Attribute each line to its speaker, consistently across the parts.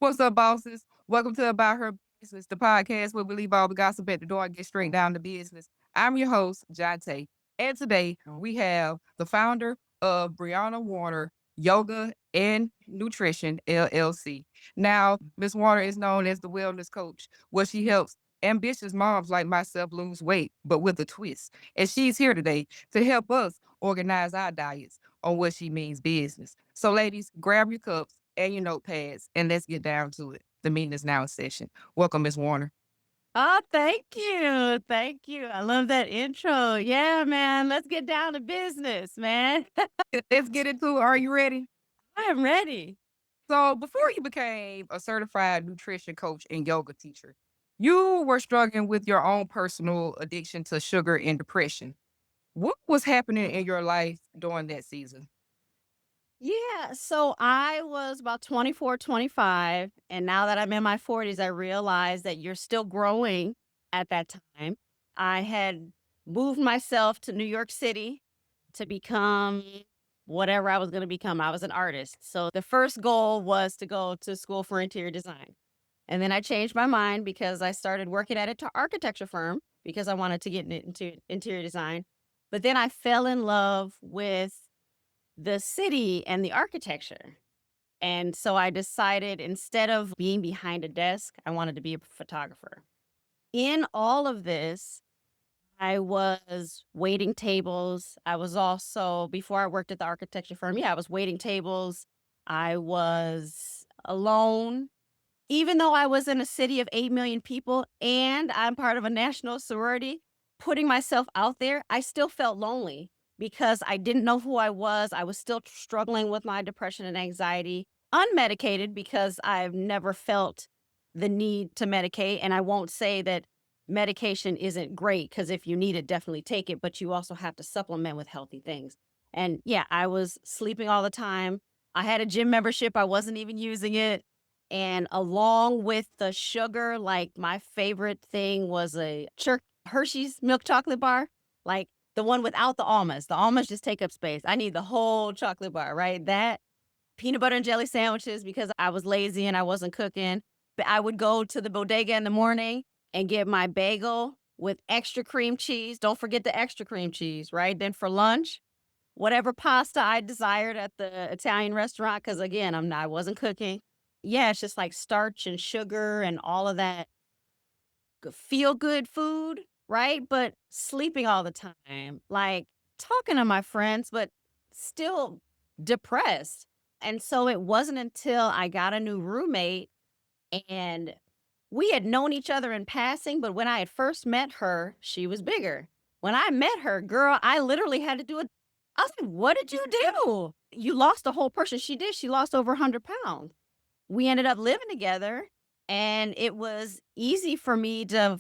Speaker 1: What's up, bosses? Welcome to About Her Business, the podcast where we leave all the gossip at the door and get straight down to business. I'm your host, Jonte, and today we have the founder of Brianna Wohner Yoga and Nutrition LLC. Now, Miss Warner is known as the wellness coach, where she helps ambitious moms like myself lose weight, but with a twist. And she's here today to help us organize our diets on what she means business. So, ladies, grab your cups and your notepads, and let's get down to it. The meeting is now in session. Welcome, Miss Warner.
Speaker 2: Oh, thank you. Thank you. I love that intro. Yeah, man. Let's get down to business, man.
Speaker 1: Let's get into it. Are you ready?
Speaker 2: I am ready.
Speaker 1: So, before you became a certified nutrition coach and yoga teacher, you were struggling with your own personal addiction to sugar and depression. What was happening in your life during that season?
Speaker 2: Yeah. So I was about 24, 25. And now that I'm in my 40s, I realize that you're still growing at that time. I had moved myself to New York City to become whatever I was going to become. I was an artist. So the first goal was to go to school for interior design. And then I changed my mind because I started working at an architecture firm because I wanted to get into interior design. But then I fell in love with the city and the architecture. And so I decided instead of being behind a desk, I wanted to be a photographer. In all of this, I was waiting tables. I was also, before I worked at the architecture firm, I was waiting tables. I was alone. Even though I was in a city of 8 million people and I'm part of a national sorority, putting myself out there, I still felt lonely because I didn't know who I was. I was still struggling with my depression and anxiety, unmedicated because I've never felt the need to medicate. And I won't say that medication isn't great because if you need it, definitely take it, but you also have to supplement with healthy things. And yeah, I was sleeping all the time. I had a gym membership, I wasn't even using it. And along with the sugar, like my favorite thing was a Hershey's milk chocolate bar, like the one without the almonds. The almonds just take up space. I need the whole chocolate bar, right? That peanut butter and jelly sandwiches because I was lazy and I wasn't cooking. But I would go to the bodega in the morning and get my bagel with extra cream cheese. Don't forget the extra cream cheese, right? Then for lunch, whatever pasta I desired at the Italian restaurant, because again, I wasn't cooking. Yeah, it's just like starch and sugar and all of that feel good food, right? But sleeping all the time, like talking to my friends, but still depressed. And so it wasn't until I got a new roommate and we had known each other in passing, but when I had first met her, she was bigger. When I met her, girl, I literally had to do it. I was like, what did you do? You lost the whole person. She did. She lost over 100 pounds. We ended up living together and it was easier for me to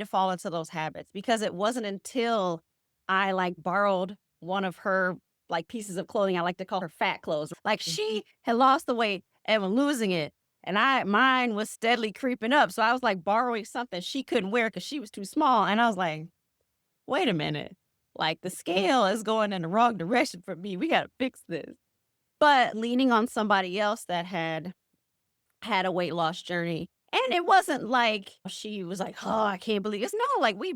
Speaker 2: fall into those habits because it wasn't until I like borrowed one of her like pieces of clothing. I like to call her fat clothes. Like she had lost the weight and was losing it. And mine was steadily creeping up. So I was like borrowing something she couldn't wear because she was too small. And I was like, wait a minute. Like the scale is going in the wrong direction for me. We got to fix this. But leaning on somebody else that had a weight loss journey. And it wasn't like she was like, "Oh, I can't believe this." No, like we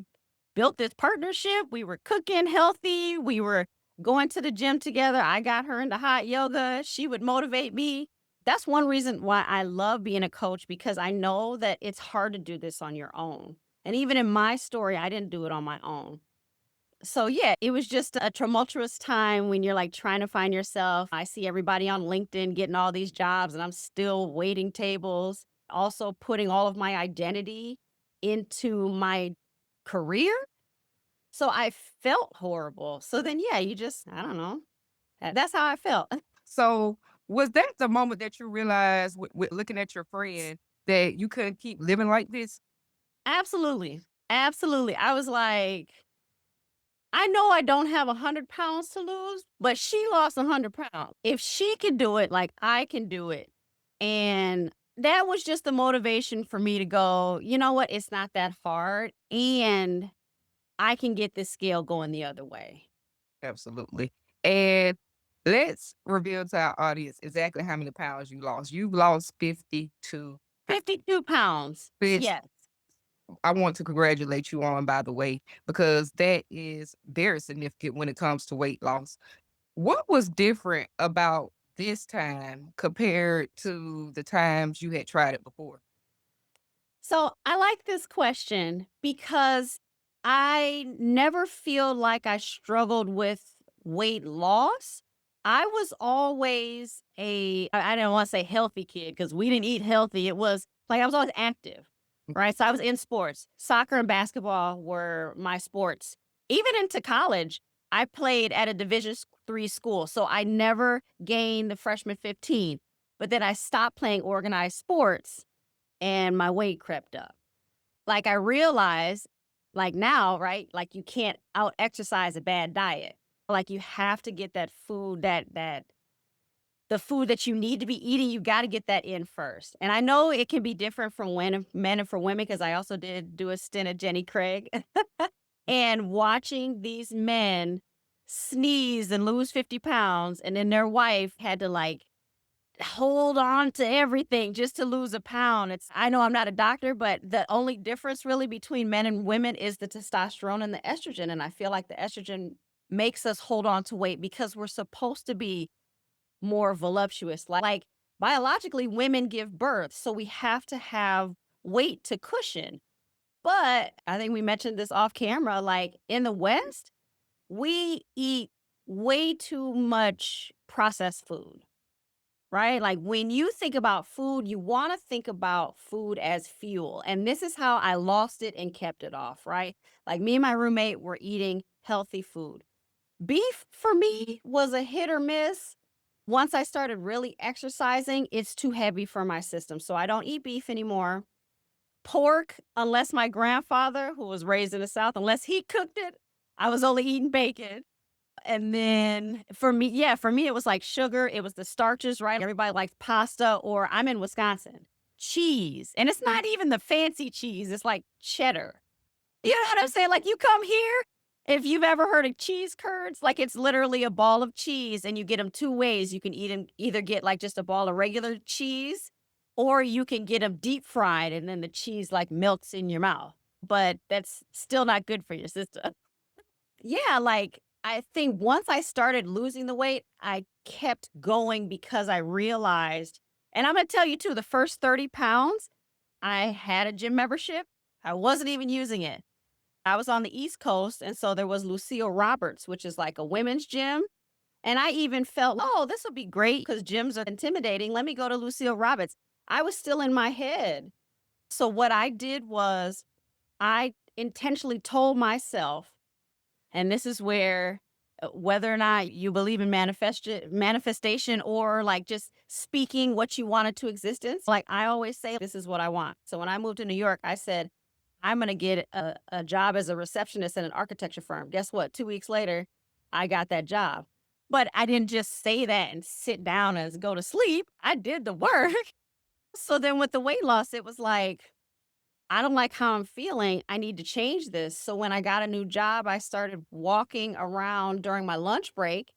Speaker 2: built this partnership. We were cooking healthy. We were going to the gym together. I got her into hot yoga. She would motivate me. That's one reason why I love being a coach because I know that it's hard to do this on your own. And even in my story, I didn't do it on my own. So yeah, it was just a tumultuous time when you're like trying to find yourself. I see everybody on LinkedIn getting all these jobs and I'm still waiting tables, also putting all of my identity into my career. So I felt horrible. So then yeah, I don't know. That's how I felt.
Speaker 1: So, was that the moment that you realized with looking at your friend that you couldn't keep living like this?
Speaker 2: Absolutely. Absolutely. I was like, I know I don't have 100 pounds to lose, but she lost 100 pounds. If she can do it, like I can do it. And that was just the motivation for me to go, you know what? It's not that hard. And I can get this scale going the other way.
Speaker 1: Absolutely. And Let's reveal to our audience exactly how many pounds you lost. You lost 52 pounds,
Speaker 2: 52 pounds.
Speaker 1: which
Speaker 2: Yes.
Speaker 1: I want to congratulate you on, by the way, because that is very significant when it comes to weight loss. What was different about this time compared to the times you had tried it before?
Speaker 2: So I like this question because I never feel like I struggled with weight loss. I was always I don't want to say healthy kid because we didn't eat healthy. It was like I was always active, right? So I was in sports. Soccer and basketball were my sports. Even into college, I played at a Division 3 school. So I never gained the freshman 15. But then I stopped playing organized sports and my weight crept up. Like, I realized, like, now, right? Like, you can't out exercise a bad diet. Like, you have to get that food that the food that you need to be eating, you gotta get that in first. And I know it can be different from when men and for women, because I also did do a stint at Jenny Craig. And watching these men sneeze and lose 50 pounds, and then their wife had to, like, hold on to everything just to lose a pound. I know I'm not a doctor, but the only difference really between men and women is the testosterone and the estrogen. And I feel like the estrogen makes us hold on to weight because we're supposed to be more voluptuous. Like biologically, women give birth. So we have to have weight to cushion. But I think we mentioned this off camera. Like in the West, we eat way too much processed food, right? Like when you think about food, you want to think about food as fuel. And this is how I lost it and kept it off, right? Like me and my roommate were eating healthy food. Beef for me was a hit or miss. Once I started really exercising, it's too heavy for my system. So I don't eat beef anymore. Pork, unless my grandfather, who was raised in the South, unless he cooked it, I was only eating bacon. And then for me, it was like sugar. It was the starches, right? Everybody likes pasta, or I'm in Wisconsin. Cheese. And it's not even the fancy cheese. It's like cheddar. You know what I'm saying? Like you come here, if you've ever heard of cheese curds, like it's literally a ball of cheese and you get them two ways. You can eat them, either get like just a ball of regular cheese, or you can get them deep fried and then the cheese like melts in your mouth. But that's still not good for your system. Yeah, like, I think once I started losing the weight, I kept going because I realized, and I'm gonna tell you too, the first 30 pounds, I had a gym membership. I wasn't even using it. I was on the East Coast, and so there was Lucille Roberts, which is like a women's gym. And I even felt, oh, this will be great because gyms are intimidating. Let me go to Lucille Roberts. I was still in my head. So what I did was I intentionally told myself, and this is where whether or not you believe in manifestation or like just speaking what you wanted to existence, like I always say, this is what I want. So when I moved to New York, I said, I'm going to get a job as a receptionist at an architecture firm. Guess what? 2 weeks later, I got that job. But I didn't just say that and sit down and go to sleep. I did the work. So then with the weight loss, it was like, I don't like how I'm feeling. I need to change this. So when I got a new job, I started walking around during my lunch break.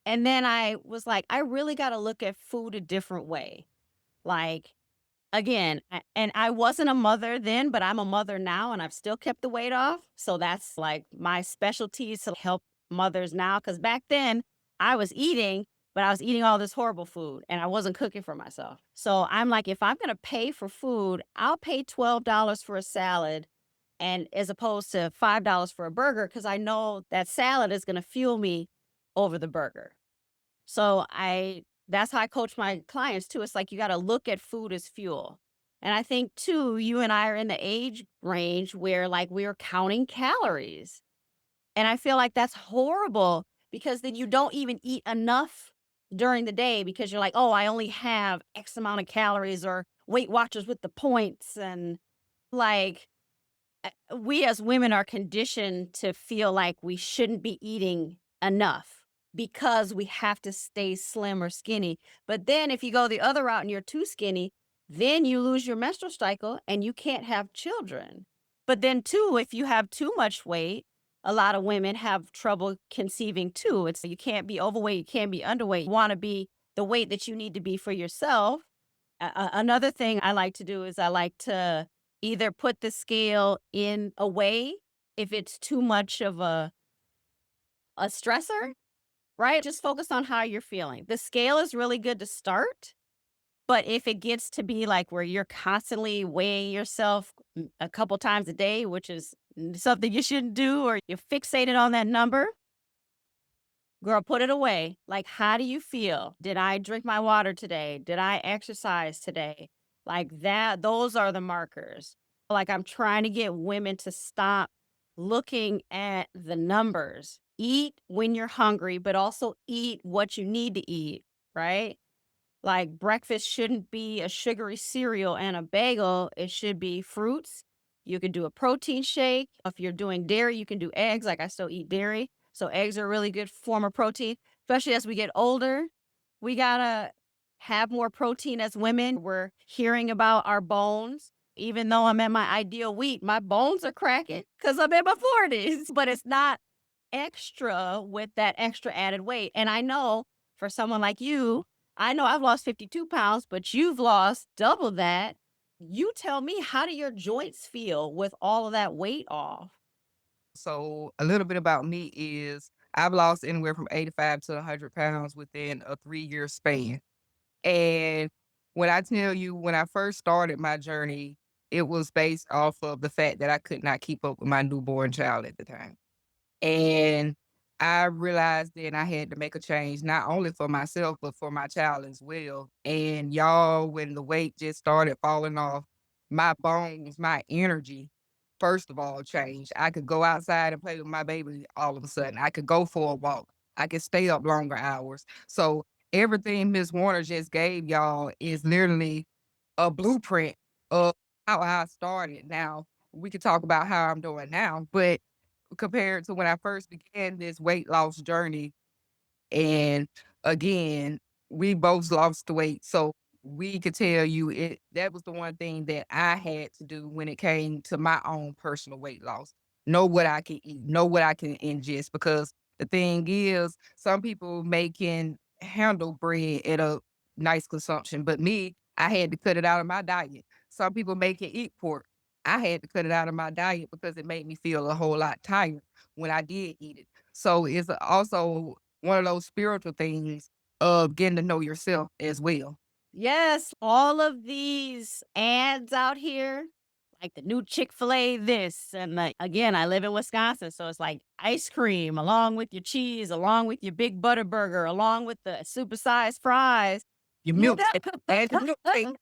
Speaker 2: And then I was like, I really got to look at food a different way. Like, again, and I wasn't a mother then, but I'm a mother now and I've still kept the weight off. So that's like my specialty is to help mothers now. Cause back then I was eating, but I was eating all this horrible food and I wasn't cooking for myself. So I'm like, if I'm going to pay for food, I'll pay $12 for a salad and as opposed to $5 for a burger. Cause I know that salad is going to fuel me over the burger. So that's how I coach my clients too. It's like you got to look at food as fuel. And I think too, you and I are in the age range where like we're counting calories. And I feel like that's horrible because then you don't even eat enough during the day because you're like, oh, I only have X amount of calories, or Weight Watchers with the points. And like we as women are conditioned to feel like we shouldn't be eating enough because we have to stay slim or skinny. But then if you go the other route and you're too skinny, then you lose your menstrual cycle and you can't have children. But then too, if you have too much weight, a lot of women have trouble conceiving too. It's you can't be overweight, you can't be underweight. You want to be the weight that you need to be for yourself. Another thing I like to do is I like to either put the scale in a way if it's too much of a stressor, right? Just focus on how you're feeling. The scale is really good to start, but if it gets to be like where you're constantly weighing yourself a couple times a day, which is something you shouldn't do, or you're fixated on that number, girl, put it away. Like, how do you feel? Did I drink my water today? Did I exercise today? Like that, those are the markers. Like, I'm trying to get women to stop looking at the numbers. Eat when you're hungry, but also eat what you need to eat, right? Like breakfast shouldn't be a sugary cereal and a bagel. It should be fruits. You can do a protein shake. If you're doing dairy, you can do eggs. Like I still eat dairy. So eggs are a really good form of protein, especially as we get older. We gotta have more protein as women. We're hearing about our bones. Even though I'm at my ideal weight, my bones are cracking because I'm in my 40s, but it's not extra with that extra added weight. And I know for someone like you, I know I've lost 52 pounds, but you've lost double that. You tell me, how do your joints feel with all of that weight off?
Speaker 1: So a little bit about me is I've lost anywhere from 85 to 100 pounds within a 3-year span. And when I tell you, when I first started my journey, it was based off of the fact that I could not keep up with my newborn child at the time. And I realized then I had to make a change, not only for myself, but for my child as well. And y'all, when the weight just started falling off, my bones, my energy, first of all, changed. I could go outside and play with my baby all of a sudden. I could go for a walk. I could stay up longer hours. So everything Miss Warner just gave y'all is literally a blueprint of how I started. Now, we could talk about how I'm doing now, but compared to when I first began this weight loss journey, and again, we both lost the weight. So we could tell you that was the one thing that I had to do when it came to my own personal weight loss. Know what I can eat, know what I can ingest. Because the thing is, some people can handle bread at a nice consumption, but me, I had to cut it out of my diet. Some people can eat pork. I had to cut it out of my diet because it made me feel a whole lot tired when I did eat it. So it's also one of those spiritual things of getting to know yourself as well.
Speaker 2: Yes, all of these ads out here, like the new Chick-fil-A this, and like again, I live in Wisconsin, so it's like ice cream along with your cheese, along with your big butter burger, along with the supersized fries.
Speaker 1: Your
Speaker 2: You
Speaker 1: milk
Speaker 2: know?
Speaker 1: and the milkshake.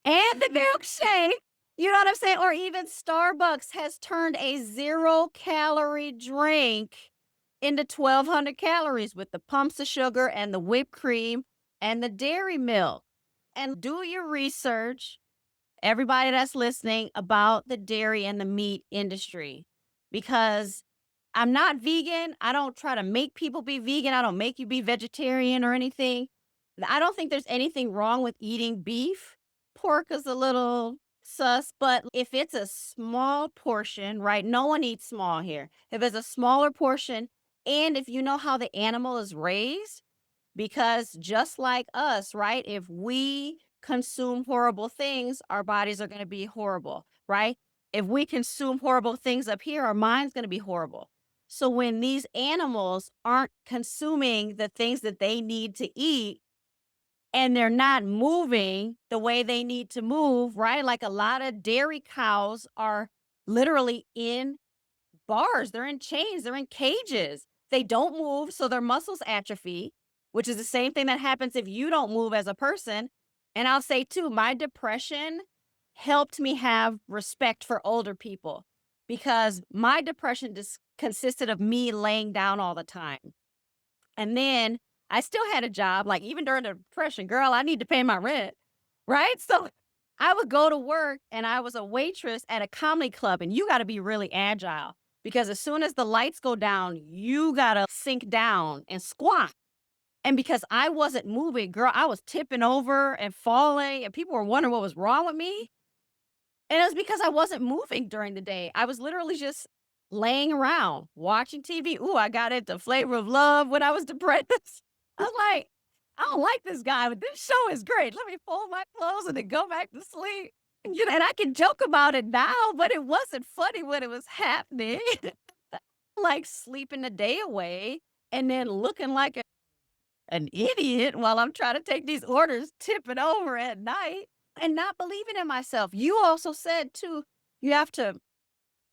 Speaker 2: And the milkshake. You know what I'm saying? Or even Starbucks has turned a 0-calorie drink into 1,200 calories with the pumps of sugar and the whipped cream and the dairy milk. And do your research, everybody that's listening, about the dairy and the meat industry, because I'm not vegan. I don't try to make people be vegan. I don't make you be vegetarian or anything. I don't think there's anything wrong with eating beef. Pork is a little sus, but if it's a small portion, right? No one eats small here. If it's a smaller portion, and if you know how the animal is raised, because just like us, right? If we consume horrible things, our bodies are going to be horrible, right? If we consume horrible things up here, our mind's going to be horrible. So when these animals aren't consuming the things that they need to eat and they're not moving the way they need to move, right? Like a lot of dairy cows are literally in bars, they're in chains, they're in cages. They don't move, so their muscles atrophy, which is the same thing that happens if you don't move as a person. And I'll say too, my depression helped me have respect for older people because my depression just consisted of me laying down all the time. And then I still had a job, like even during the depression, girl, I need to pay my rent, right? So I would go to work and I was a waitress at a comedy club, and you got to be really agile because as soon as the lights go down, you got to sink down and squat. And because I wasn't moving, girl, I was tipping over and falling, and people were wondering what was wrong with me. And it was because I wasn't moving during the day. I was literally just laying around watching TV. Ooh, I got into Flavor of Love when I was depressed. I was like, I don't like this guy, but this show is great. Let me fold my clothes and then go back to sleep. And I can joke about it now, but it wasn't funny when it was happening. Like sleeping the day away and then looking like an idiot while I'm trying to take these orders, tipping over at night and not believing in myself. You also said too, you have to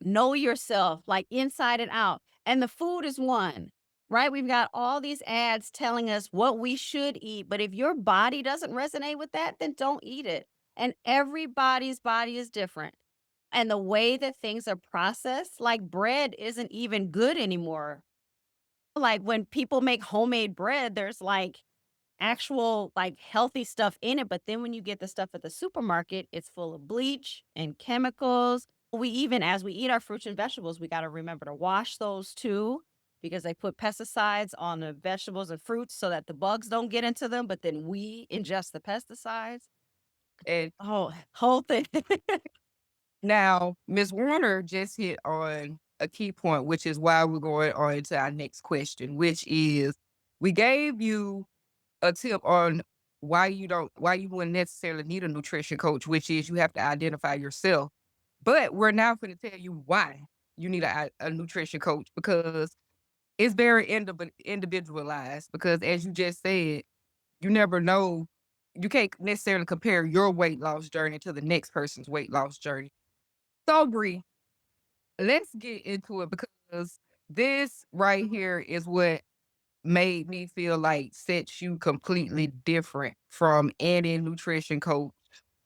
Speaker 2: know yourself like inside and out. And the food is one, right? We've got all these ads telling us what we should eat. But if your body doesn't resonate with that, then don't eat it. And everybody's body is different. And the way that things are processed, like bread isn't even good anymore. Like when people make homemade bread, there's like actual like healthy stuff in it, but then when you get the stuff at the supermarket, it's full of bleach and chemicals. We even as we eat our fruits and vegetables, we got to remember to wash those too because they put pesticides on the vegetables and fruits so that the bugs don't get into them, but then we ingest the pesticides.
Speaker 1: And
Speaker 2: Oh, whole thing.
Speaker 1: now, Ms. Warner just hit on a key point, which is why we're going on to our next question, which is we gave you a tip on why you wouldn't necessarily need a nutrition coach, which is you have to identify yourself. But we're now going to tell you why you need a nutrition coach because it's very individualized. Because as you just said, you never know. You can't necessarily compare your weight loss journey to the next person's weight loss journey. So, Bree, let's get into it because this right here is what made me feel like sets you completely different from any nutrition coach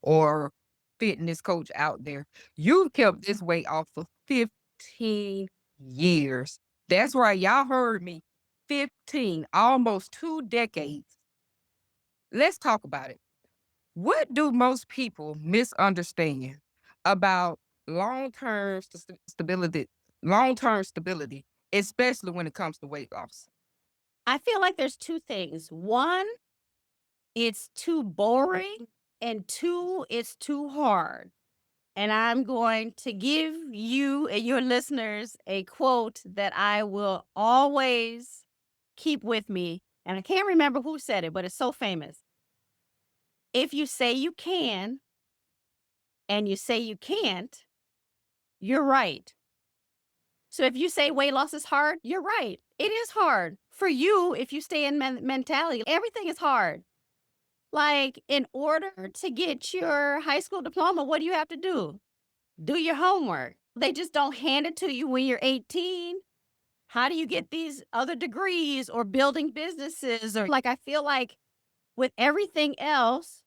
Speaker 1: or fitness coach out there. You kept this weight off for 15 years. That's right. Y'all heard me. 15, almost 2 decades. Let's talk about it. What do most people misunderstand about long-term stability, long-term stability, especially when it comes to weight loss?
Speaker 2: I feel like there's two things. One, it's too boring, and two, it's too hard. And I'm going to give you and your listeners a quote that I will always keep with me. And I can't remember who said it, but it's so famous. If you say you can and you say you can't, you're right. So if you say weight loss is hard, you're right. It is hard for you if you stay in mentality. Everything is hard. Like in order to get your high school diploma, what do you have to do? Do your homework. They just don't hand it to you when you're 18. How do you get these other degrees or building businesses? Or like, I feel like with everything else,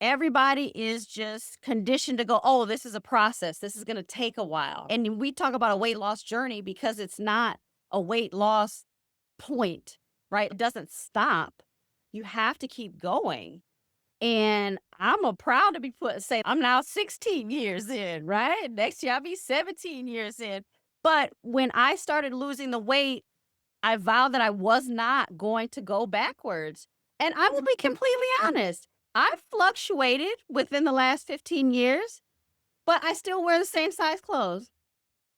Speaker 2: everybody is just conditioned to go, oh, this is a process. This is going to take a while. And we talk about a weight loss journey because it's not a weight loss point, right? It doesn't stop. You have to keep going. And I'm a proud to be put say I'm now 16 years in, right? Next year I'll be 17 years in. But when I started losing the weight, I vowed that I was not going to go backwards. And I will be completely honest. I've fluctuated within the last 15 years, but I still wear the same size clothes.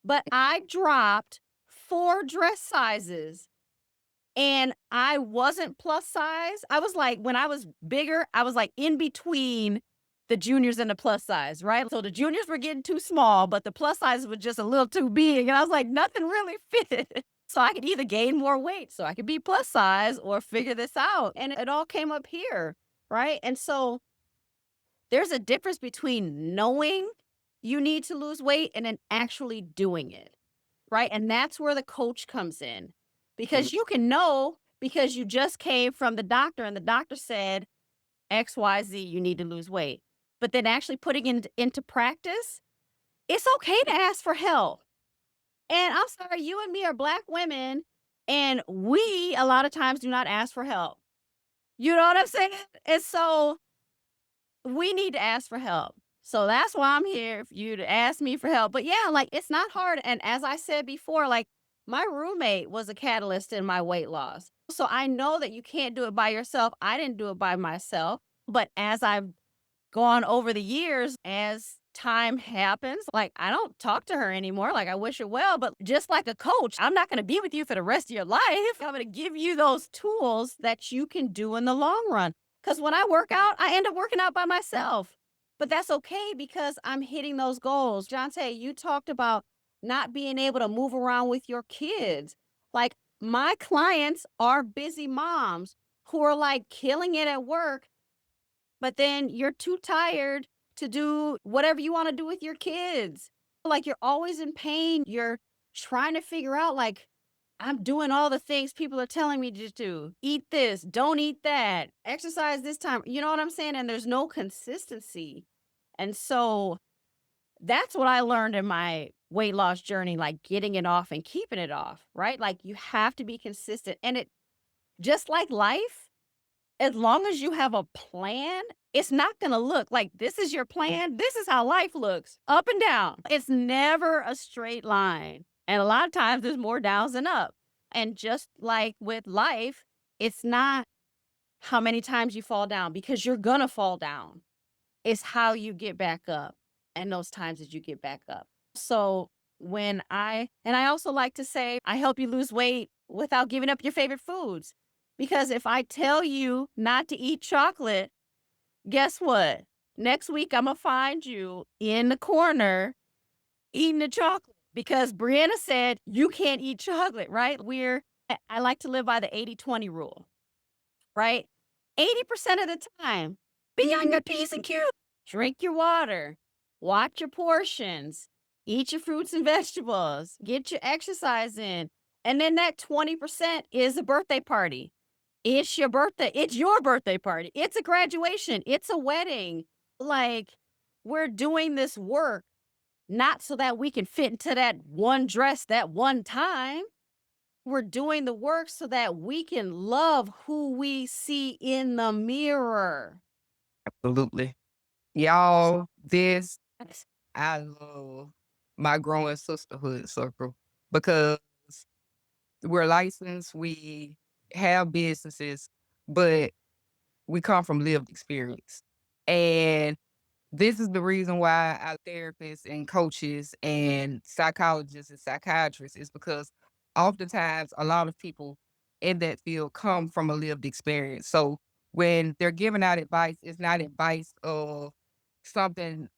Speaker 2: But I dropped 4 dress sizes and I wasn't plus size. I was like, when I was bigger, I was like in between the juniors and the plus size, right? So the juniors were getting too small, but the plus sizes were just a little too big. And I was like, nothing really fit. So I could either gain more weight so I could be plus size or figure this out. And it all came up here, right? And so there's a difference between knowing you need to lose weight and then actually doing it. Right? And that's where the coach comes in because you can know because you just came from the doctor and the doctor said XYZ, you need to lose weight. But then actually putting it into practice, it's okay to ask for help. And I'm sorry, you and me are Black women, and we a lot of times do not ask for help. You know what I'm saying? And so we need to ask for help. So that's why I'm here for you to ask me for help. But yeah, like it's not hard. And as I said before, like my roommate was a catalyst in my weight loss. So I know that you can't do it by yourself. I didn't do it by myself. But as I've gone over the years, as time happens, like, I don't talk to her anymore, like, I wish her well, but just like a coach, I'm not gonna be with you for the rest of your life. I'm gonna give you those tools that you can do in the long run. Because when I work out, I end up working out by myself, but that's okay because I'm hitting those goals. Jonte, you talked about not being able to move around with your kids. Like, my clients are busy moms who are, like, killing it at work, but then you're too tired to do whatever you want to do with your kids. Like you're always in pain. You're trying to figure out, like, I'm doing all the things people are telling me to do. Eat this, don't eat that, exercise this time. You know what I'm saying? And there's no consistency. And so that's what I learned in my weight loss journey, like getting it off and keeping it off, right? Like you have to be consistent. And it just like life, as long as you have a plan, it's not gonna look like this is your plan. This is how life looks, up and down. It's never a straight line. And a lot of times there's more downs than up. And just like with life, it's not how many times you fall down because you're gonna fall down. It's how you get back up and those times that you get back up. So and I also like to say, I help you lose weight without giving up your favorite foods. Because if I tell you not to eat chocolate, guess what? Next week, I'm going to find you in the corner eating the chocolate because Brianna said you can't eat chocolate, right? I like to live by the 80-20 rule, right? 80% of the time, be on your P's and Q's. Drink your water, watch your portions, eat your fruits and vegetables, get your exercise in. And then that 20% is a birthday party. It's your birthday. It's your birthday party. It's a graduation. It's a wedding. Like, we're doing this work not so that we can fit into that one dress that one time. We're doing the work so that we can love who we see in the mirror.
Speaker 1: Absolutely. Y'all, this I love my growing sisterhood circle because we're licensed, we have businesses, but we come from lived experience. And this is the reason why our therapists and coaches and psychologists and psychiatrists is because oftentimes a lot of people in that field come from a lived experience. So when they're giving out advice, it's not advice of something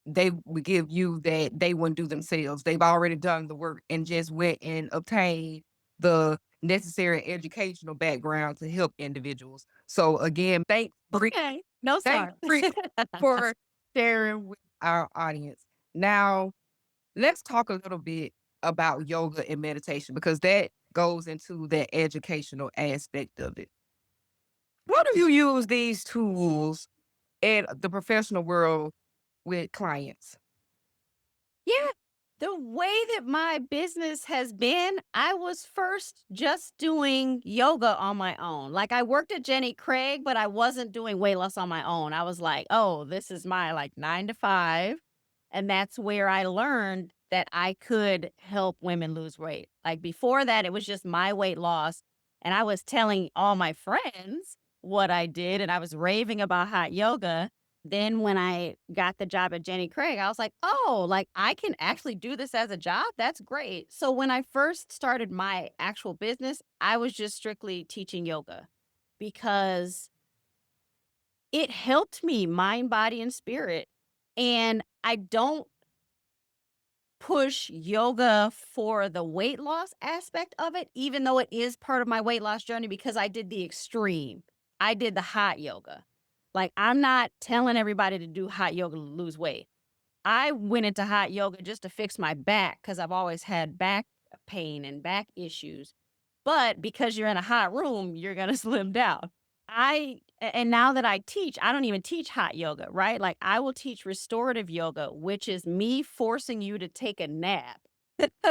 Speaker 1: they would give you that they wouldn't do themselves. They've already done the work and just went and obtained the necessary educational background to help individuals. So again,
Speaker 2: Okay. No,
Speaker 1: thanks
Speaker 2: sorry.
Speaker 1: Bree for sharing with our audience. Now, let's talk a little bit about yoga and meditation because that goes into the educational aspect of it. How do you use these tools in the professional world with clients?
Speaker 2: Yeah. The way that my business has been, I was first just doing yoga on my own. Like I worked at Jenny Craig, but I wasn't doing weight loss on my own. I was like, oh, this is my like 9 to 5. And that's where I learned that I could help women lose weight. Like before that, it was just my weight loss. And I was telling all my friends what I did, and I was raving about hot yoga. Then when I got the job at Jenny Craig, I was like, "Oh, like I can actually do this as a job? That's great." So when I first started my actual business, I was just strictly teaching yoga because it helped me mind, body, and spirit. And I don't push yoga for the weight loss aspect of it, even though it is part of my weight loss journey because I did the extreme. I did the hot yoga. Like, I'm not telling everybody to do hot yoga to lose weight. I went into hot yoga just to fix my back because I've always had back pain and back issues. But because you're in a hot room, you're going to slim down. And now that I teach, I don't even teach hot yoga, right? Like I will teach restorative yoga, which is me forcing you to take a nap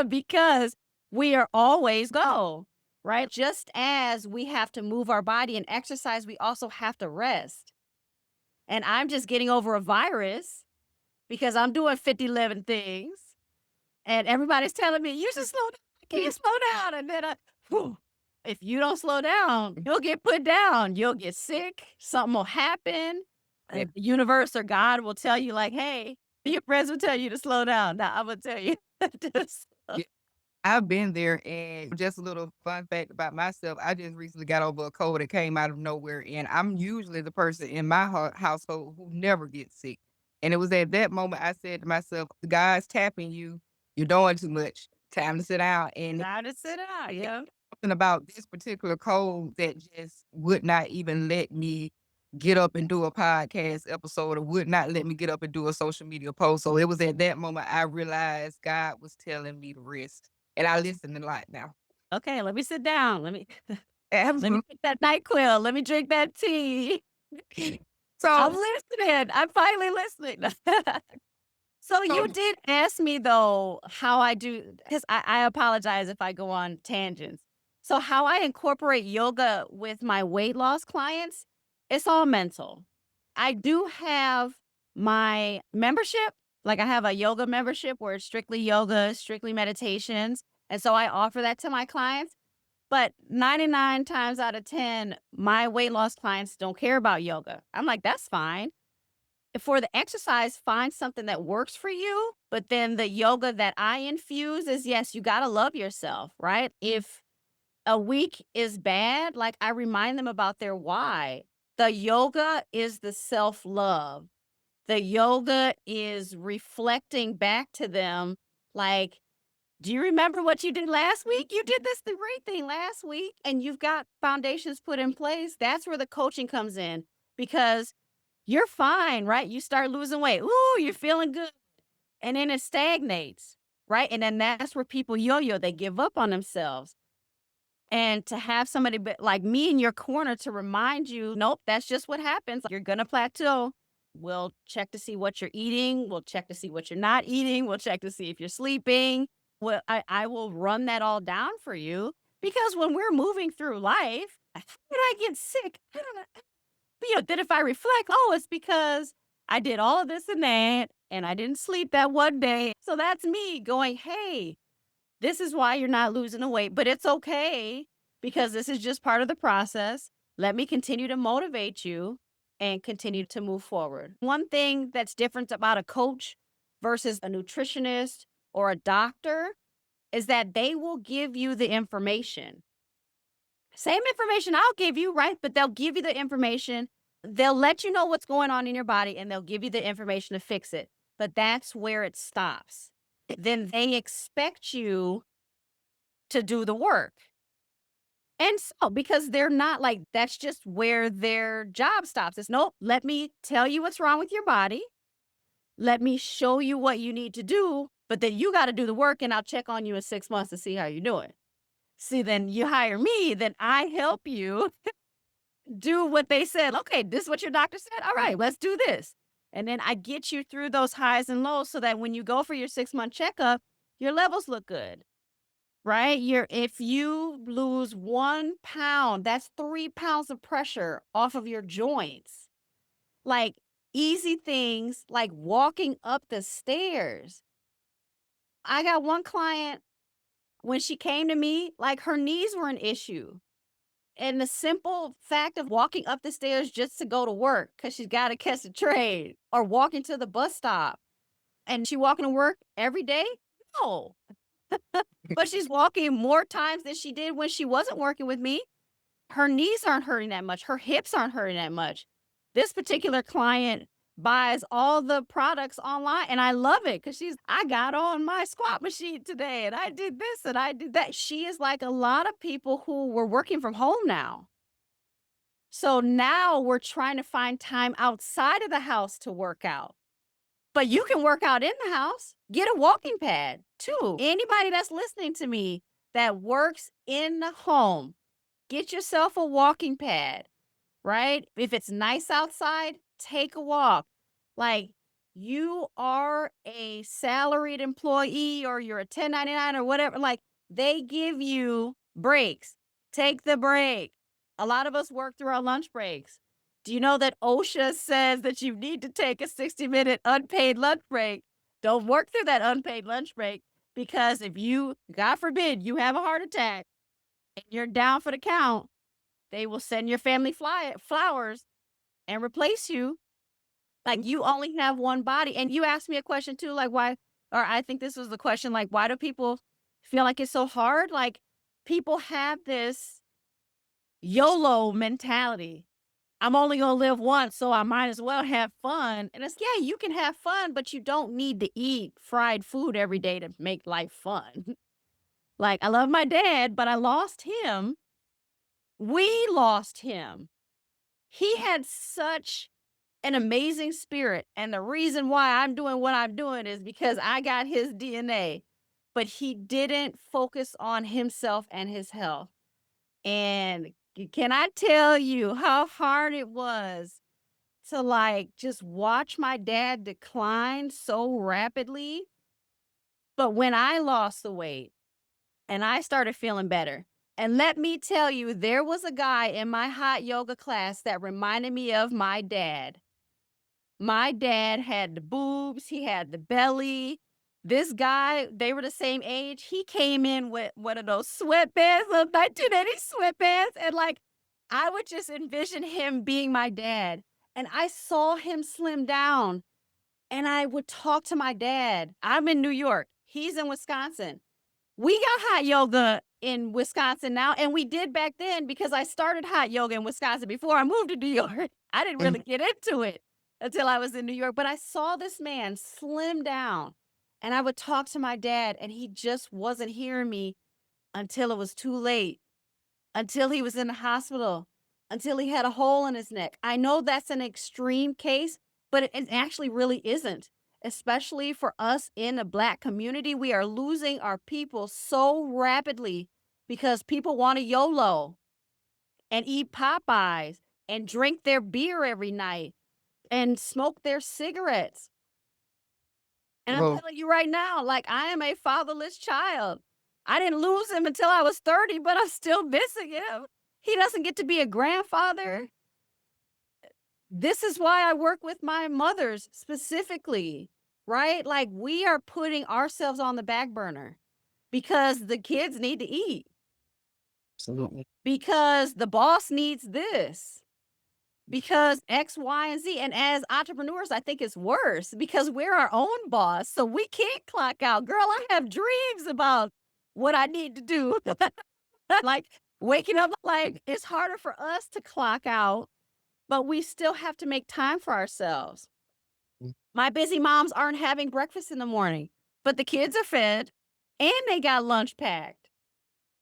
Speaker 2: because we are always go, right? Just as we have to move our body and exercise, we also have to rest. And I'm just getting over a virus because I'm doing 50, 11 things. And everybody's telling me, you should slow down. I can't slow down. And then whew, if you don't slow down, you'll get put down. You'll get sick. Something will happen.
Speaker 1: Yeah.
Speaker 2: The universe or God will tell you, like, hey. Your friends will tell you to slow down. Now I'm gonna tell you to slow.
Speaker 1: Yeah, I've been there, and just a little fun fact about myself, I just recently got over a cold that came out of nowhere, and I'm usually the person in my household who never gets sick. And it was at that moment I said to myself, "God's tapping you. You're doing too much. Time to sit down." And
Speaker 2: Time to sit down. Yeah.
Speaker 1: something about this particular cold that just would not even let me get up and do a podcast episode or would not let me get up and do a social media post. So it was at that moment I realized God was telling me to rest. And I listen a lot now.
Speaker 2: Okay, let me sit down. Let me
Speaker 1: Absolutely.
Speaker 2: take that NyQuil. Let me drink that tea. I'm
Speaker 1: So,
Speaker 2: listening. I'm finally listening. So
Speaker 1: so
Speaker 2: you did ask me though how I do, because I apologize if I go on tangents. So how I incorporate yoga with my weight loss clients, it's all mental. I do have my membership. Like I have a yoga membership where it's strictly yoga, strictly meditations. And so I offer that to my clients. But 99 times out of 10, my weight loss clients don't care about yoga. I'm like, that's fine. For the exercise, find something that works for you. But then the yoga that I infuse is yes, you got to love yourself, right? If a week is bad, like I remind them about their why. The yoga is the self love. The yoga is reflecting back to them, like, do you remember what you did last week? You did this the great thing last week, and you've got foundations put in place. That's where the coaching comes in because you're fine, right? You start losing weight. Ooh, you're feeling good. And then it stagnates, right? And then that's where people yo yo, they give up on themselves. And to have somebody like me in your corner to remind you, nope, that's just what happens. You're going to plateau. We'll check to see what you're eating. We'll check to see what you're not eating. We'll check to see if you're sleeping. Well, I will run that all down for you because when we're moving through life, how did I get sick? I don't know. But, then if I reflect, oh, it's because I did all of this and that, and I didn't sleep that one day. So that's me going, hey, this is why you're not losing the weight, but it's okay because this is just part of the process. Let me continue to motivate you and continue to move forward. One thing that's different about a coach versus a nutritionist or a doctor is that they will give you the information. Same information I'll give you, right? But they'll give you the information. They'll let you know what's going on in your body and they'll give you the information to fix it. But that's where it stops. Then they expect you to do the work. And so, because they're not like, that's just where their job stops. It's nope, let me tell you what's wrong with your body. Let me show you what you need to do, but then you got to do the work and I'll check on you in 6 months to see how you're doing. See, then you hire me, then I help you do what they said. Okay, this is what your doctor said. All right, let's do this. And then I get you through those highs and lows so that when you go for your 6 month checkup, your levels look good. Right? If you lose 1 pound, that's 3 pounds of pressure off of your joints. Like easy things like walking up the stairs. I got one client when she came to me, like her knees were an issue. And the simple fact of walking up the stairs just to go to work because she's got to catch the train or walking to the bus stop. And she walking to work every day? No. But she's walking more times than she did when she wasn't working with me. Her knees aren't hurting that much. Her hips aren't hurting that much. This particular client buys all the products online and I love it because I got on my squat machine today and I did this and I did that. She is like a lot of people who were working from home now. So now we're trying to find time outside of the house to work out. But you can work out in the house. Get a walking pad too. Anybody that's listening to me that works in the home, get yourself a walking pad, right? If it's nice outside, take a walk. Like you are a salaried employee or you're a 1099 or whatever, like they give you breaks. Take the break. A lot of us work through our lunch breaks. Do you know that OSHA says that you need to take a 60-minute unpaid lunch break? Don't work through that unpaid lunch break because if you, God forbid, you have a heart attack and you're down for the count, they will send your family flowers and replace you. Like, you only have one body. And you asked me a question too, like, why, or I think this was the question, like, why do people feel like it's so hard? Like, people have this YOLO mentality. I'm only gonna live once, so I might as well have fun. And it's, yeah, you can have fun, but you don't need to eat fried food every day to make life fun. Like, I love my dad, but I lost him. We lost him. He had such an amazing spirit. And the reason why I'm doing what I'm doing is because I got his DNA, but he didn't focus on himself and his health. And can I tell you how hard it was to like just watch my dad decline so rapidly? But when I lost the weight and I started feeling better, and let me tell you, there was a guy in my hot yoga class that reminded me of my dad. My dad had the boobs, he had the belly. This guy, they were the same age. He came in with one of those sweatbands, those 1980 sweatbands, and like I would just envision him being my dad. And I saw him slim down, and I would talk to my dad. I'm in New York, he's in Wisconsin. We got hot yoga in Wisconsin now, and we did back then because I started hot yoga in Wisconsin before I moved to New York. I didn't really
Speaker 1: Mhm.
Speaker 2: get into it until I was in New York, but I saw this man slim down, and I would talk to my dad, and he just wasn't hearing me until it was too late, until he was in the hospital, until he had a hole in his neck. I know that's an extreme case, but it actually really isn't. Especially for us in the Black community, we are losing our people so rapidly because people want to YOLO and eat Popeyes and drink their beer every night and smoke their cigarettes. And I'm
Speaker 1: Well,
Speaker 2: telling you right now, like, I am a fatherless child. I didn't lose him until I was 30, but I'm still missing him. He doesn't get to be a grandfather. This is why I work with my mothers specifically, right? Like, we are putting ourselves on the back burner because the kids need to eat,
Speaker 1: absolutely.
Speaker 2: because the boss needs this, because X, Y, and Z. And as entrepreneurs, I think it's worse because we're our own boss. So we can't clock out. Girl, I have dreams about what I need to do. Like waking up, like it's harder for us to clock out, but we still have to make time for ourselves.
Speaker 1: Mm.
Speaker 2: My busy moms aren't having breakfast in the morning, but the kids are fed and they got lunch packed.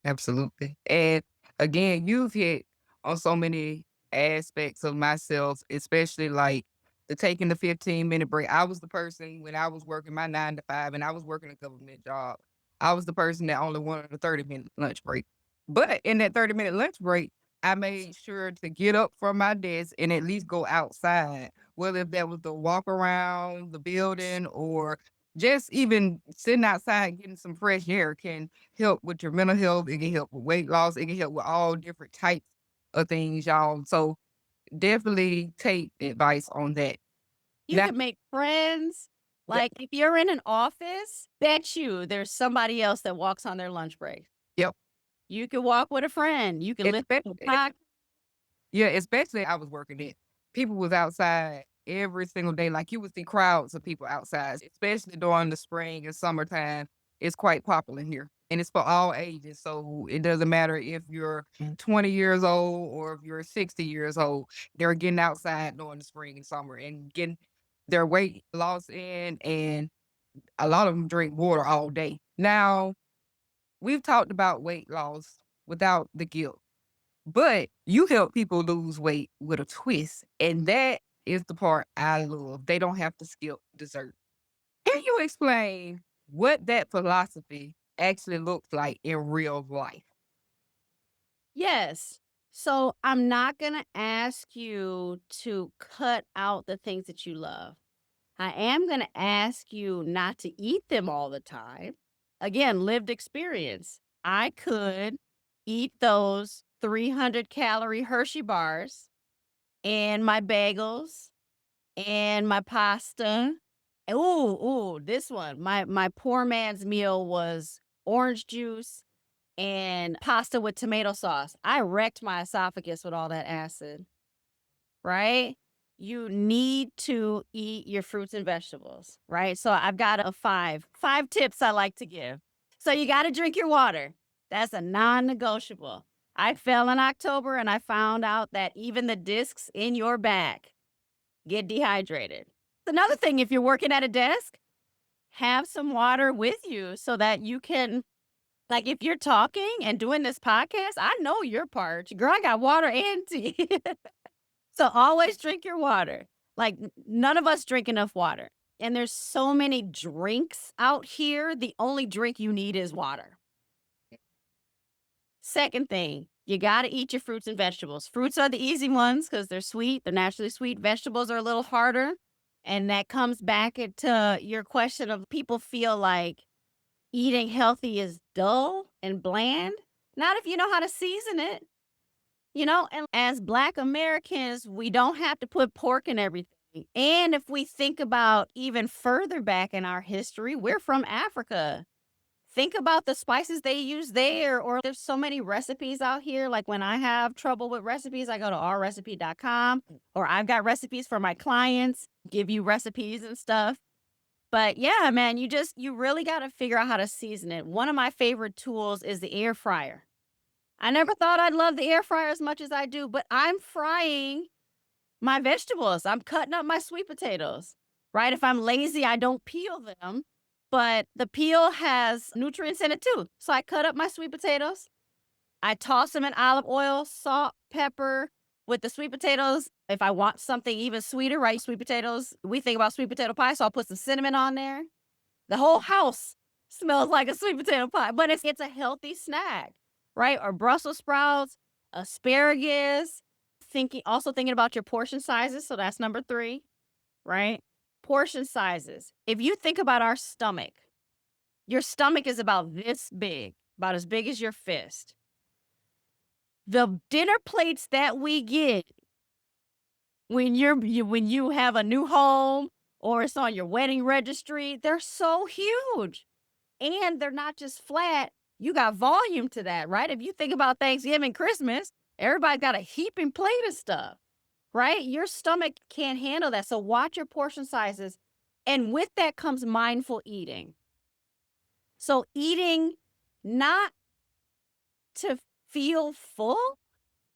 Speaker 1: Absolutely. And again, you've hit on so many aspects of myself, especially like the taking the 15-minute break. I was the person when I was working my 9 to 5 and I was working a government job. I was the person that only wanted a 30-minute lunch break. But in that 30-minute lunch break, I made sure to get up from my desk and at least go outside, whether if that was to walk around the building or just even sitting outside getting some fresh air can help with your mental health, it can help with weight loss, it can help with all different types of things, y'all. So definitely take advice on that.
Speaker 2: You
Speaker 1: Now,
Speaker 2: can make friends.
Speaker 1: yep,
Speaker 2: Like if you're in an office, bet you there's somebody else that walks on their lunch break.
Speaker 1: yep.
Speaker 2: You can walk with a friend. You can listen to a
Speaker 1: Especially
Speaker 2: podcast.
Speaker 1: yeah, especially I was working it. People was outside every single day. Like you would see crowds of people outside, especially during the spring and summertime. It's quite popular here. And it's for all ages. So it doesn't matter if you're 20 years old or if you're 60 years old. They're getting outside during the spring and summer and getting their weight loss in. And a lot of them drink water all day. Now, we've talked about weight loss without the guilt. But you help people lose weight with a twist, and that is the part I love. They don't have to skip dessert. Can you explain what that philosophy actually looks like in real life?
Speaker 2: Yes. So I'm not going to ask you to cut out the things that you love. I am going to ask you not to eat them all the time. Again, lived experience. I could eat those 300-calorie Hershey bars and my bagels and my pasta. Ooh, this one. My poor man's meal was orange juice and pasta with tomato sauce. I wrecked my esophagus with all that acid, right? you need to eat your fruits and vegetables, right? So I've got a five tips I like to give. So you got to drink your water. That's a non-negotiable. I fell in October and I found out that even the discs in your back get dehydrated. Another thing, if you're working at a desk, have some water with you so that you can, like, if you're talking and doing this podcast, I know you're parched. Girl, I got water and tea. So always drink your water. Like, none of us drink enough water. And there's so many drinks out here. The only drink you need is water. Second thing, you got to eat your fruits and vegetables. Fruits are the easy ones because they're sweet, they're naturally sweet. Vegetables are a little harder. And that comes back into your question of people feel like eating healthy is dull and bland. Not if you know how to season it. And as Black Americans, we don't have to put pork in everything. And if we think about even further back in our history, we're from Africa. Think about the spices they use there, or there's so many recipes out here. Like when I have trouble with recipes, I go to ourrecipe.com, or I've got recipes for my clients, give you recipes and stuff. But yeah, man, you really got to figure out how to season it. One of my favorite tools is the air fryer. I never thought I'd love the air fryer as much as I do, but I'm frying my vegetables. I'm cutting up my sweet potatoes, right? If I'm lazy, I don't peel them, but the peel has nutrients in it too. So I cut up my sweet potatoes. I toss them in olive oil, salt, pepper with the sweet potatoes. If I want something even sweeter, right? Sweet potatoes, we think about sweet potato pie, so I'll put some cinnamon on there. The whole house smells like a sweet potato pie, but it's a healthy snack, right? Or Brussels sprouts, asparagus, thinking about your portion sizes. So that's number 3, right? Portion sizes. If you think about our stomach, your stomach is about this big, about as big as your fist. The dinner plates that we get when when you have a new home or it's on your wedding registry, they're so huge. And they're not just flat. You got volume to that, right? If you think about Thanksgiving, Christmas, everybody got a heaping plate of stuff, right? Your stomach can't handle that. So watch your portion sizes. And with that comes mindful eating. So eating not to feel full,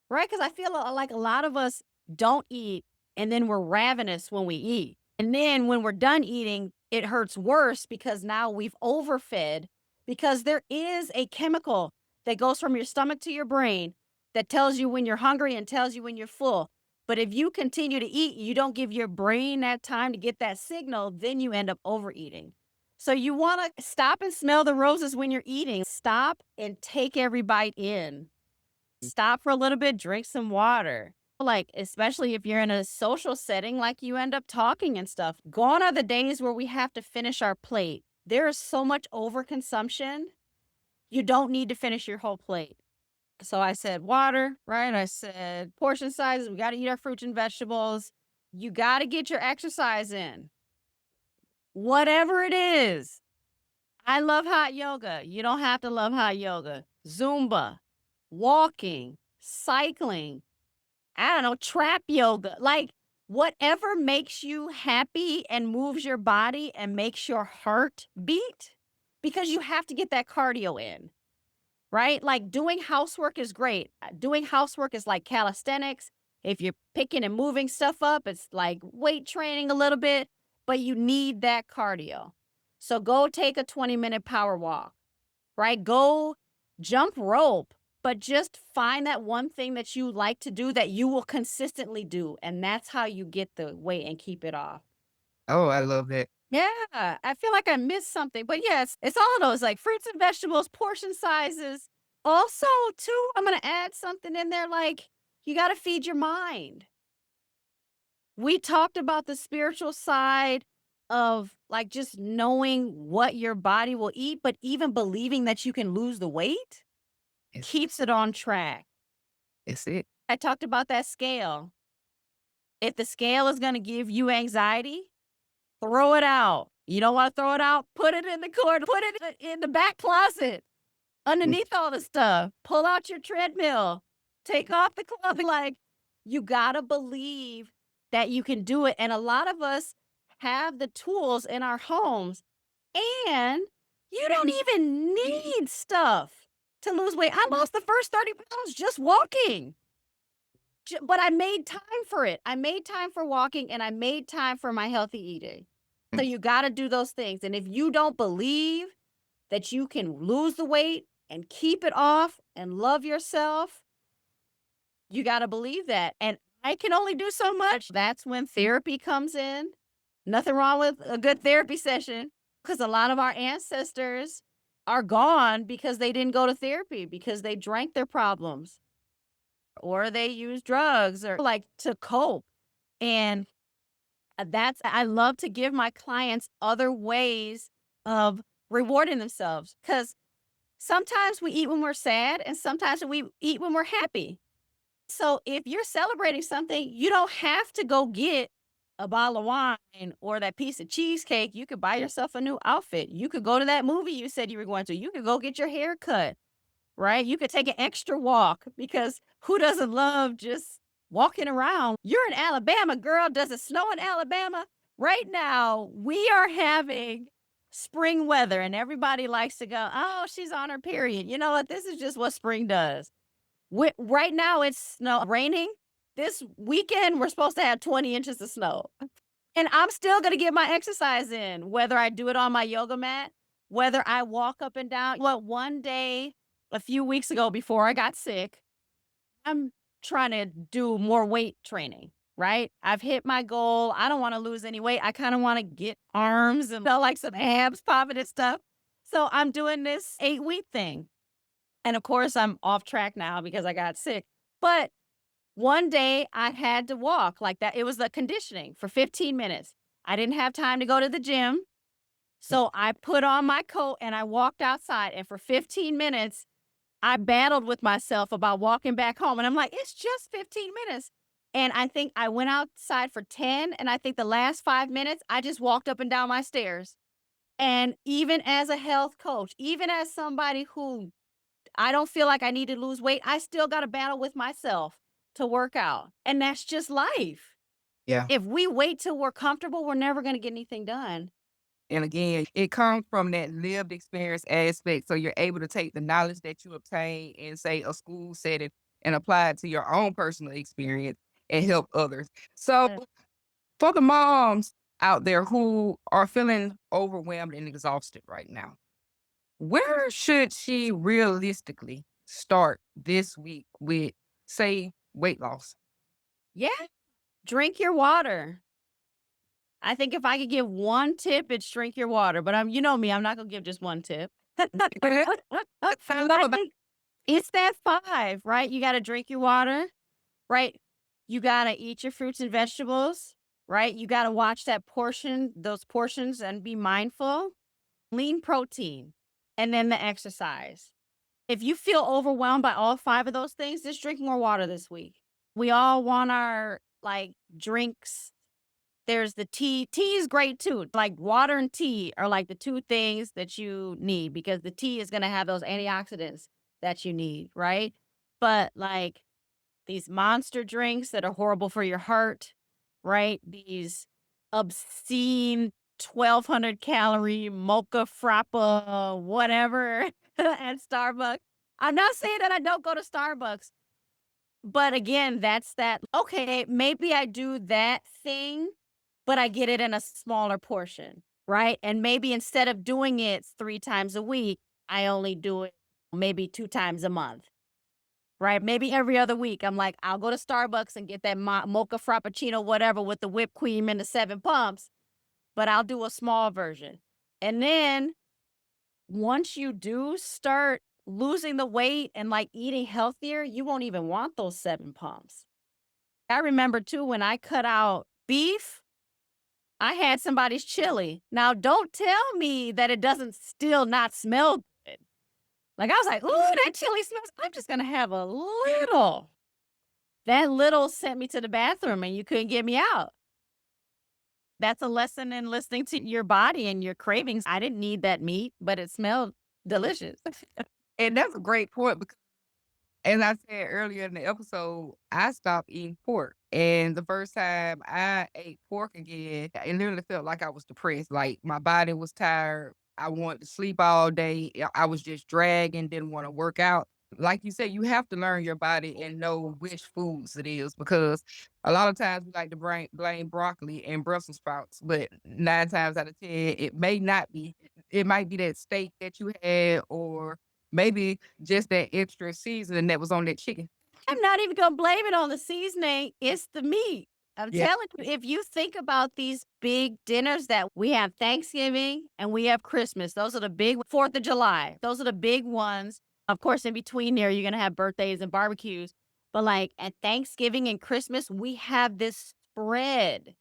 Speaker 2: right? Because I feel like a lot of us don't eat and then we're ravenous when we eat. And then when we're done eating, it hurts worse because now we've overfed, because there is a chemical that goes from your stomach to your brain that tells you when you're hungry and tells you when you're full. But if you continue to eat, you don't give your brain that time to get that signal, then you end up overeating. So you want to stop and smell the roses when you're eating. Stop and take every bite in. Stop for a little bit, drink some water. Like, especially if you're in a social setting, like you end up talking and stuff. Gone are the days where we have to finish our plate. There is so much overconsumption. You don't need to finish your whole plate. So I said water, right? I said portion sizes. We got to eat our fruits and vegetables. You got to get your exercise in. Whatever it is. I love hot yoga. You don't have to love hot yoga. Zumba, walking, cycling, I don't know, trap yoga, like whatever makes you happy and moves your body and makes your heart beat, because you have to get that cardio in, right? Like doing housework is great. Doing housework is like calisthenics. If you're picking and moving stuff up, it's like weight training a little bit, but you need that cardio. So go take a 20-minute power walk, right? Go jump rope, but just find that one thing that you like to do that you will consistently do. And that's how you get the weight and keep it off.
Speaker 1: Oh, I love that.
Speaker 2: Yeah, I feel like I missed something. But yes, it's all of those like fruits and vegetables, portion sizes. Also, too, I'm going to add something in there like you got to feed your mind. We talked about the spiritual side of like just knowing what your body will eat, but even believing that you can lose the weight
Speaker 1: It's,
Speaker 2: keeps it on track.
Speaker 1: it's it.
Speaker 2: I talked about that scale. If the scale is going to give you anxiety, throw it out. You don't want to throw it out? Put it in the corner. Put it in the back closet underneath all the stuff. Pull out your treadmill. Take off the clothing. Like, you got to believe that you can do it. And a lot of us have the tools in our homes, and you don't even need stuff to lose weight. I lost the first 30 pounds just walking. But I made time for it. I made time for walking and I made time for my healthy eating. So
Speaker 1: Mm.
Speaker 2: you got to do those things. And if you don't believe that you can lose the weight and keep it off and love yourself, you got to believe that. And I can only do so much. That's when therapy comes in. Nothing wrong with a good therapy session, because a lot of our ancestors are gone because they didn't go to therapy, because they drank their problems or they used drugs or like to cope. And I love to give my clients other ways of rewarding themselves, because sometimes we eat when we're sad and sometimes we eat when we're happy. So if you're celebrating something, you don't have to go get a bottle of wine or that piece of cheesecake. You could buy yourself a new outfit. You could go to that movie you said you were going to. You could go get your hair cut, right? You could take an extra walk, because who doesn't love just walking around? You're in Alabama, girl. Does it snow in Alabama? Right now, we are having spring weather, and everybody likes to go, oh, she's on her period. You know what? This is just what spring does. Right now, it's raining. This weekend, we're supposed to have 20 inches of snow. And I'm still gonna get my exercise in, whether I do it on my yoga mat, whether I walk up and down. What, one day a few weeks ago before I got sick, I'm trying to do more weight training, right? I've hit my goal. I don't want to lose any weight. I kind of want to get arms and feel like some abs popping and stuff. So I'm doing this 8-week thing. And of course, I'm off track now because I got sick. But one day I had to walk like that. It was the conditioning for 15 minutes. I didn't have time to go to the gym. So I put on my coat and I walked outside. And for 15 minutes, I battled with myself about walking back home. And I'm like, it's just 15 minutes. And I think I went outside for 10. And I think the last 5 minutes, I just walked up and down my stairs. And even as a health coach, even as somebody who I don't feel like I need to lose weight, I still got to battle with myself to work out. And that's just life.
Speaker 1: Yeah.
Speaker 2: If we wait till we're comfortable, we're never going to get anything done.
Speaker 1: And again, it comes from that lived experience aspect. So you're able to take the knowledge that you obtain in, say, a school setting and apply it to your own personal experience and help others. So
Speaker 2: Uh,
Speaker 1: for the moms out there who are feeling overwhelmed and exhausted right now, where should she realistically start this week with, say, weight loss?
Speaker 2: Yeah, drink your water. I think if I could give one tip, it's drink your water. But you know me, I'm not gonna give just one tip.
Speaker 1: I love
Speaker 2: I
Speaker 1: about
Speaker 2: think it's that five, right? You got to drink your water, right? You got to eat your fruits and vegetables, right? You got to watch those portions, and be mindful. Lean protein, and then the exercise. If you feel overwhelmed by all five of those things, just drink more water this week. We all want our like drinks. There's the tea. Tea is great too. Like water and tea are like the two things that you need, because the tea is going to have those antioxidants that you need, right? But like these monster drinks that are horrible for your heart, right? These obscene 1,200 calorie mocha frappa, whatever at Starbucks. I'm not saying that I don't go to Starbucks, but again, that's that. Okay, maybe I do that thing, but I get it in a smaller portion, right? And maybe instead of doing it 3 times a week, I only do it maybe 2 times a month. Right, maybe every other week, I'm like, I'll go to Starbucks and get that mocha frappuccino, whatever, with the whipped cream and the 7 pumps, but I'll do a small version. And then once you do start losing the weight and, like, eating healthier, you won't even want those 7 pumps. I remember too when I cut out beef, I had somebody's chili. Now don't tell me that it doesn't still not smell good. Like, I was like, "Ooh, that chili smells, I'm just gonna have a little." That little sent me to the bathroom and you couldn't get me out. That's a lesson in listening to your body and your cravings. I didn't need that meat, but it smelled delicious.
Speaker 1: and that's a great point because as I said earlier in the episode, I stopped eating pork. And the first time I ate pork again, it literally felt like I was depressed. Like my body was tired. I wanted to sleep all day. I was just dragging, didn't want to work out. Like you said, you have to learn your body and know which foods it is because a lot of times we like to blame broccoli and Brussels sprouts, but 9 times out of 10, it may not be. It might be that steak that you had, or maybe just that extra seasoning that was on that chicken.
Speaker 2: I'm not even gonna blame it on the seasoning, it's the meat. I'm
Speaker 1: Yeah.
Speaker 2: telling you, if you think about these big dinners that we have Thanksgiving and we have Christmas, those are the big 4th of July. Those are the big ones. Of course, in between there, you're gonna have birthdays and barbecues. But like at Thanksgiving and Christmas, we have this spread.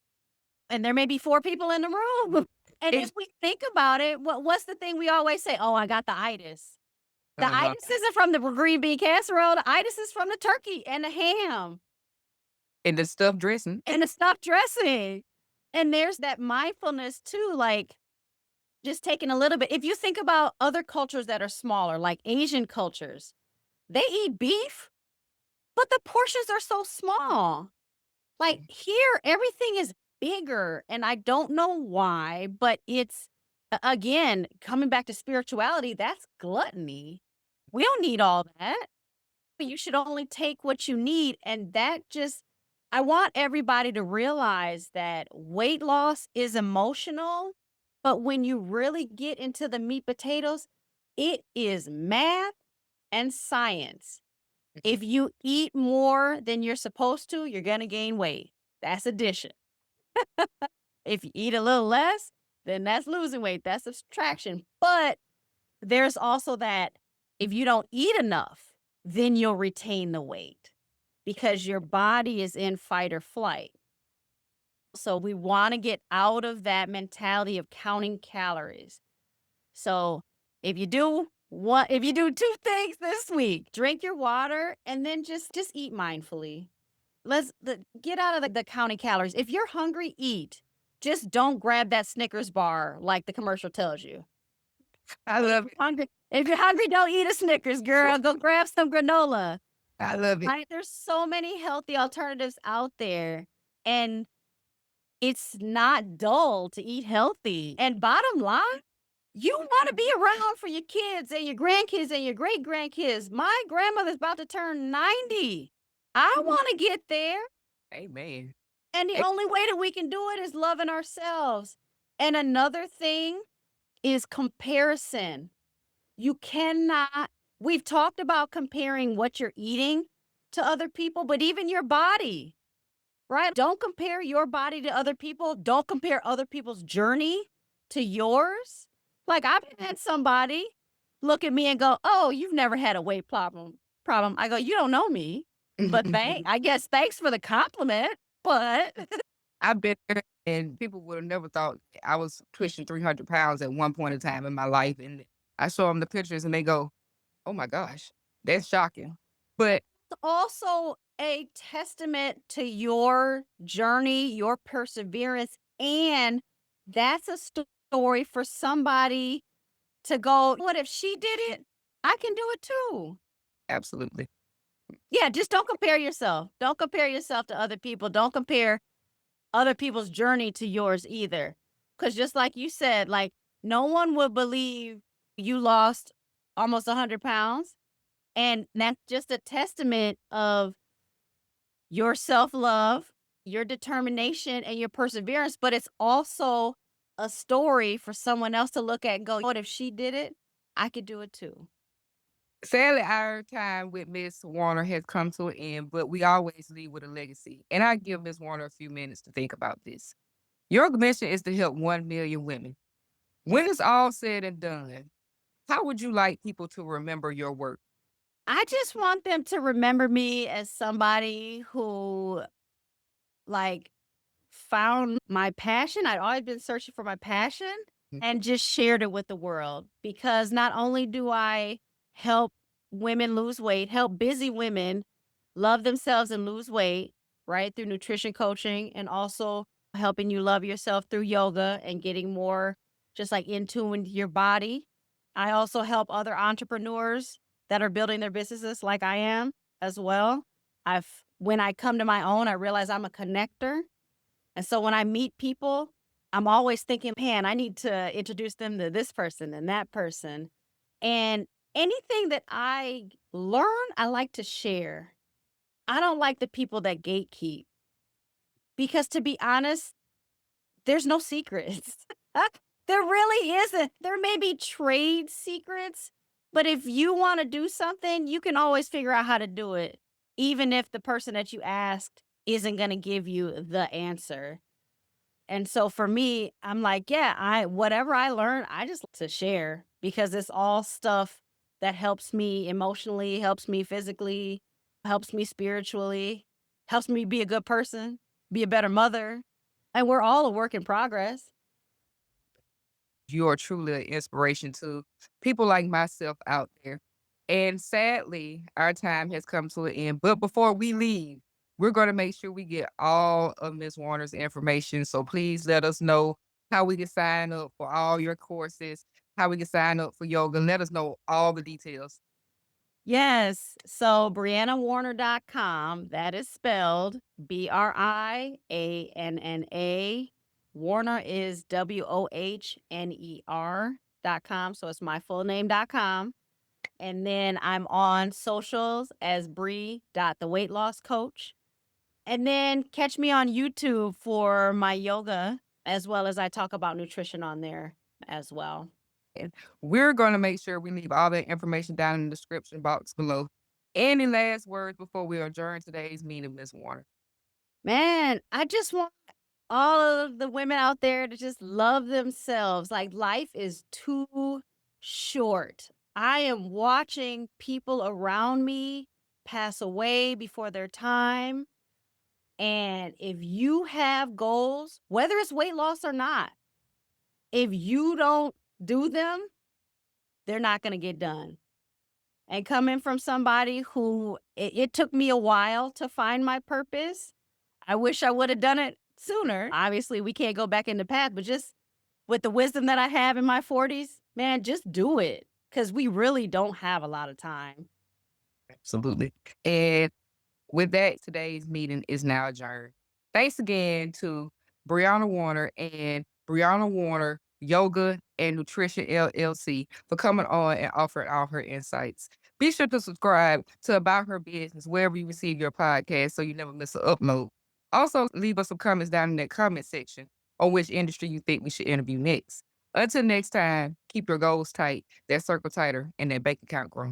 Speaker 2: And there may be 4 people in the room. And if
Speaker 1: It's
Speaker 2: we think about it, what's the thing we always say? "Oh, I got the itis." The
Speaker 1: uh-huh.
Speaker 2: itis isn't from the green bean casserole, the itis is from the turkey and the ham
Speaker 1: And the stuffed dressing.
Speaker 2: and the stuffed dressing. And there's that mindfulness too, like, just taking a little bit if you think about other cultures that are smaller, like Asian cultures, they eat beef, but the portions are so small. Like, here, everything is bigger, and I don't know why, but it's again, coming back to spirituality, that's gluttony. We don't need all that. You should only take what you need, and that just I want everybody to realize that weight loss is emotional, but when you really get into the meat potatoes, it is math and science.
Speaker 1: Mhm.
Speaker 2: If you eat more than you're supposed to, you're gonna gain weight. That's addition. If you eat a little less, then that's losing weight. That's subtraction. But there's also that if you don't eat enough, then you'll retain the weight because your body is in fight or flight. So we want to get out of that mentality of counting calories. So if you do two things this week, drink your water and then just eat mindfully. Get out of the counting calories. If you're hungry, eat. Just don't grab that Snickers bar like the commercial tells you.
Speaker 1: I love it.
Speaker 2: If you're hungry, don't eat a Snickers, girl. Go grab some granola.
Speaker 1: I love it.
Speaker 2: Right? There's so many healthy alternatives out there. And it's not dull to eat healthy. And bottom line, you want to be around for your kids and your grandkids and your great grandkids. My grandmother's about to turn 90. I want to get there.
Speaker 1: Amen.
Speaker 2: And the
Speaker 1: A-
Speaker 2: only way that we can do it is loving ourselves. And another thing is comparison. You cannot, we've talked about comparing what you're eating to other people, but even your body, right? Don't compare your body to other people. Don't compare other people's journey to yours. Like I've had somebody look at me and go, "Oh, you've never had a weight problem." I go, "You don't know me." But I guess thanks for the compliment, but
Speaker 1: I've been there, and people would have never thought I was pushing 300 pounds at one point in time in my life. And I show them the pictures and they go, oh my gosh, that's shocking. But
Speaker 2: also a testament to your journey, your perseverance, and that's a story for somebody to go, "What if she did it? I can do it too."
Speaker 1: absolutely.
Speaker 2: Yeah, just don't compare yourself. Don't compare yourself to other people. Don't compare other people's journey to yours either. Cuz just like you said, like no one would believe you lost almost 100 pounds, and that's just a testament of your self-love, your determination, and your perseverance, but it's also a story for someone else to look at and go, "What if she did it? I could do it too."
Speaker 1: Sadly, our time with Miss Warner has come to an end, but we always leave with a legacy. And I give Miss Warner a few minutes to think about this. Your mission is to help 1 million women. When it's all said and done, how would you like people to remember your work?
Speaker 2: I just want them to remember me as somebody who, like, found my passion. I'd always been searching for my passion
Speaker 1: Mm.
Speaker 2: and just shared it with the world because not only do I help women lose weight, help busy women love themselves and lose weight, right, through nutrition coaching and also helping you love yourself through yoga and getting more just like in tune with your body. I also help other entrepreneurs that are building their businesses like I am as well. I've when I come to my own, I realize I'm a connector. And so when I meet people, I'm always thinking, man, I need to introduce them to this person and that person. And anything that I learn, I like to share. I don't like the people that gatekeep because to be honest, there's no secrets. There really isn't. There may be trade secrets, but if you want to do something, you can always figure out how to do it, even if the person that you asked isn't going to give you the answer. And so for me, I'm like, yeah, I whatever I learn, I just like to share because it's all stuff that helps me emotionally, helps me physically, helps me spiritually, helps me be a good person, be a better mother. And we're all a work in progress.
Speaker 1: You are truly an inspiration to people like myself out there. And sadly, our time has come to an end. But before we leave, we're going to make sure we get all of Miss Warner's information. So please let us know how we can sign up for all your courses, how we can sign up for yoga. Let us know all the details.
Speaker 2: Yes. So BriannaWarner.com, that is spelled Brianna. Warner is WOHNER.com. So it's my full name.com. And then I'm on socials as the weight loss coach. And then catch me on YouTube for my yoga, as well as I talk about nutrition on there as well.
Speaker 1: And we're going to make sure we leave all that information down in the description box below. Any last words before we adjourn today's meeting, Miss Warner?
Speaker 2: Man, I just want all of the women out there to just love themselves. Like, life is too short. I am watching people around me pass away before their time. And if you have goals, whether it's weight loss or not, if you don't do them, they're not going to get done. And coming from somebody who it took me a while to find my purpose, I wish I would have done it sooner. Obviously, we can't go back in the past, but just with the wisdom that I have in my 40s, man, just do it because we really don't have a lot of time.
Speaker 1: Absolutely. And with that, today's meeting is now adjourned. Thanks again to Brianna Wohner and Brianna Wohner Yoga and Nutrition LLC for coming on and offering all her insights. Be sure to subscribe to About Her Business wherever you receive your podcast so you never miss an upload. Also, leave us some comments down in that comment section on which industry you think we should interview next. Until next time, keep your goals tight, that circle tighter, and that bank account growing.